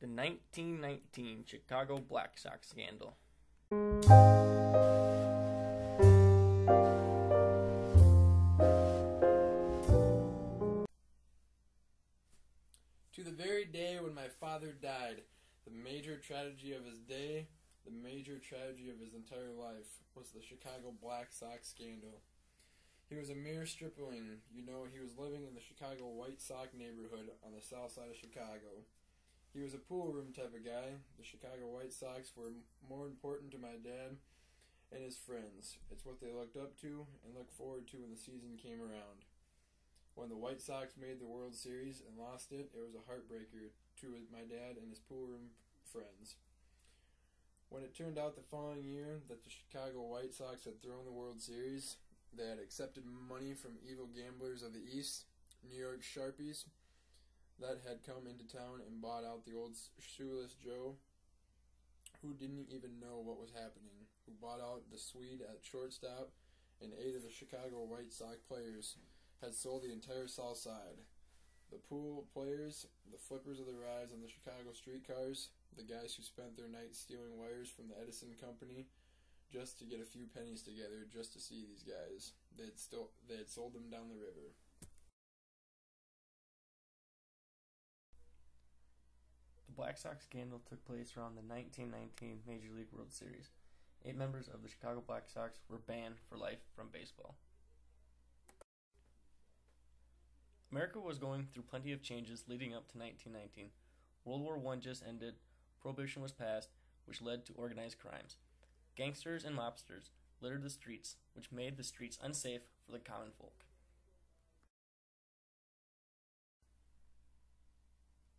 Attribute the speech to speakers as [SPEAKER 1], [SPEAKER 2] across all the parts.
[SPEAKER 1] The 1919 Chicago Black Sox scandal.
[SPEAKER 2] To the very day when my father died, the major tragedy of his day, the major tragedy of his entire life, was the Chicago Black Sox scandal. He was a mere stripling. He was living in the Chicago White Sox neighborhood on the south side of Chicago. He was a pool room type of guy. The Chicago White Sox were more important to my dad and his friends. It's what they looked up to and looked forward to when the season came around. When the White Sox made the World Series and lost it, it was a heartbreaker to my dad and his pool room friends. When it turned out the following year that the Chicago White Sox had thrown the World Series, they had accepted money from evil gamblers of the East, New York Sharpies, that had come into town and bought out the old shoeless Joe, who didn't even know what was happening, who bought out the Swede at shortstop, and 8 of the Chicago White Sox players had sold the entire South Side. The pool players, the flippers of the rides on the Chicago streetcars, the guys who spent their nights stealing wires from the Edison Company just to get a few pennies together just to see these guys. They had sold them down the river.
[SPEAKER 1] The Black Sox scandal took place around the 1919 Major League World Series. 8 members of the Chicago Black Sox were banned for life from baseball. America was going through plenty of changes leading up to 1919. World War I just ended, Prohibition was passed, which led to organized crimes. Gangsters and mobsters littered the streets, which made the streets unsafe for the common folk.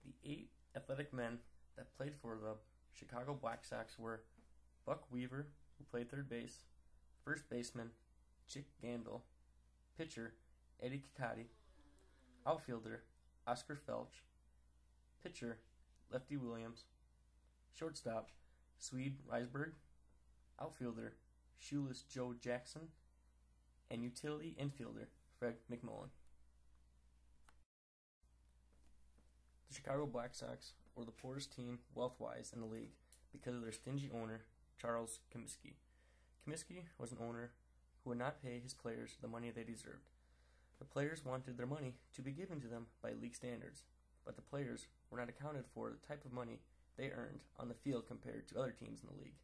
[SPEAKER 1] The 8 athletic men that played for the Chicago Black Sox were Buck Weaver, who played third base, first baseman Chick Gandil, pitcher Eddie Cicotte, outfielder Oscar Felch, pitcher Lefty Williams, shortstop Swede Risberg, outfielder shoeless Joe Jackson, and utility infielder Fred McMullen. The Chicago Black Sox were the poorest team wealth-wise in the league because of their stingy owner, Charles Comiskey. Comiskey was an owner who would not pay his players the money they deserved. The players wanted their money to be given to them by league standards, but the players were not accounted for the type of money they earned on the field compared to other teams in the league.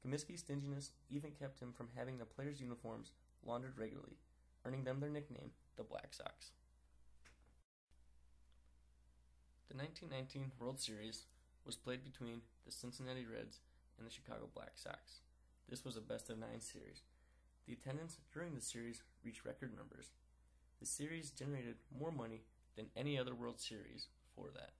[SPEAKER 1] Comiskey's stinginess even kept him from having the players' uniforms laundered regularly, earning them their nickname, the Black Sox. The 1919 World Series was played between the Cincinnati Reds and the Chicago Black Sox. This was a best-of-9 series. The attendance during the series reached record numbers. The series generated more money than any other World Series before that.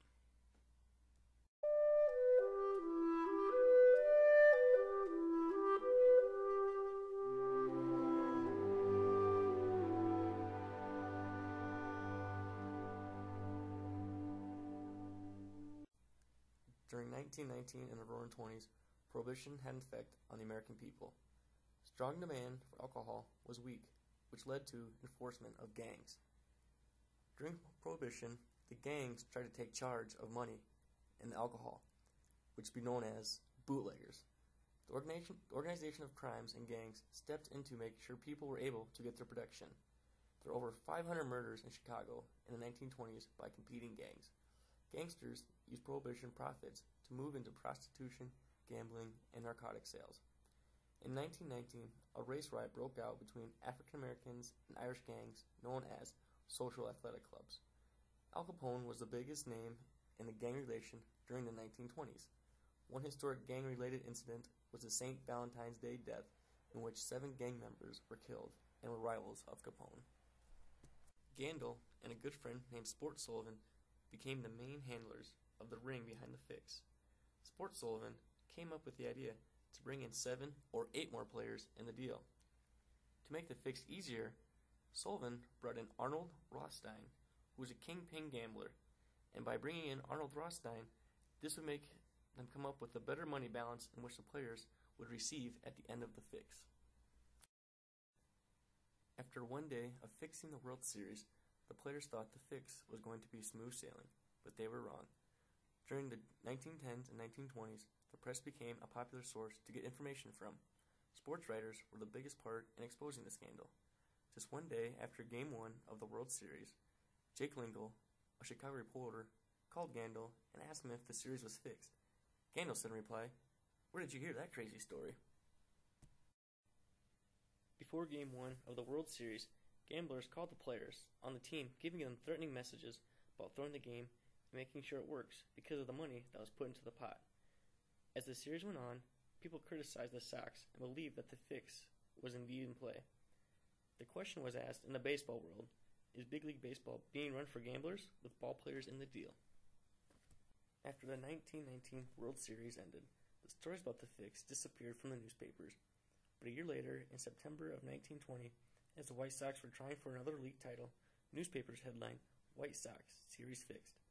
[SPEAKER 1] During 1919 and the Roaring '20s, Prohibition had an effect on the American people. Strong demand for alcohol was weak, which led to enforcement of gangs. During Prohibition, the gangs tried to take charge of money and the alcohol, which would be known as bootleggers. The organization of crimes and gangs stepped in to make sure people were able to get their protection. There were over 500 murders in Chicago in the 1920s by competing gangs. Gangsters used Prohibition profits to move into prostitution, gambling, and narcotic sales. In 1919, a race riot broke out between African Americans and Irish gangs known as social athletic clubs. Al Capone was the biggest name in the gang relation during the 1920s. One historic gang-related incident was the St. Valentine's Day death, in which 7 gang members were killed and were rivals of Capone. Gandil and a good friend named Sport Sullivan became the main handlers of the ring behind the fix. Sport Sullivan came up with the idea to bring in 7 or 8 more players in the deal. To make the fix easier, Sullivan brought in Arnold Rothstein, who was a kingpin gambler, and by bringing in Arnold Rothstein, this would make them come up with a better money balance in which the players would receive at the end of the fix. After one day of fixing the World Series, the players thought the fix was going to be smooth sailing, but they were wrong. During the 1910s and 1920s, the press became a popular source to get information from. Sports writers were the biggest part in exposing the scandal. Just one day after Game 1 of the World Series, Jake Lingle, a Chicago reporter, called Gandil and asked him if the series was fixed. Gandil said in reply, "Where did you hear that crazy story?" Before Game 1 of the World Series, gamblers called the players on the team, giving them threatening messages about throwing the game and making sure it works because of the money that was put into the pot. As the series went on, people criticized the Sox and believed that the fix was indeed in play. The question was asked in the baseball world, is Big League Baseball being run for gamblers with ball players in the deal? After the 1919 World Series ended, the stories about the fix disappeared from the newspapers. But a year later, in September of 1920, as the White Sox were trying for another league title, newspapers headlined, "White Sox, Series Fixed."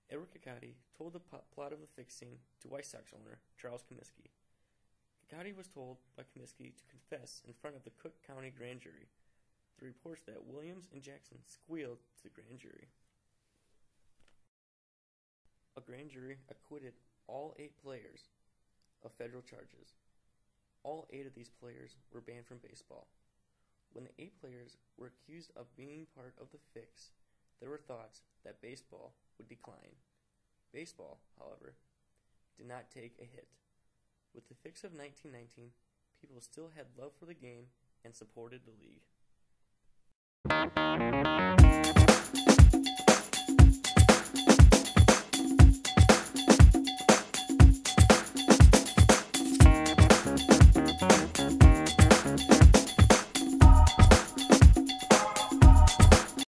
[SPEAKER 1] Edward Cacotti told the plot of the fixing to White Sox owner Charles Comiskey. Cacotti was told by Comiskey to confess in front of the Cook County grand jury. The reports that Williams and Jackson squealed to the grand jury. A grand jury acquitted all 8 players of federal charges. All 8 of these players were banned from baseball. When the 8 players were accused of being part of the fix, there were thoughts that baseball would decline. Baseball, however, did not take a hit. With the fix of 1919, people still had love for the game and supported the league.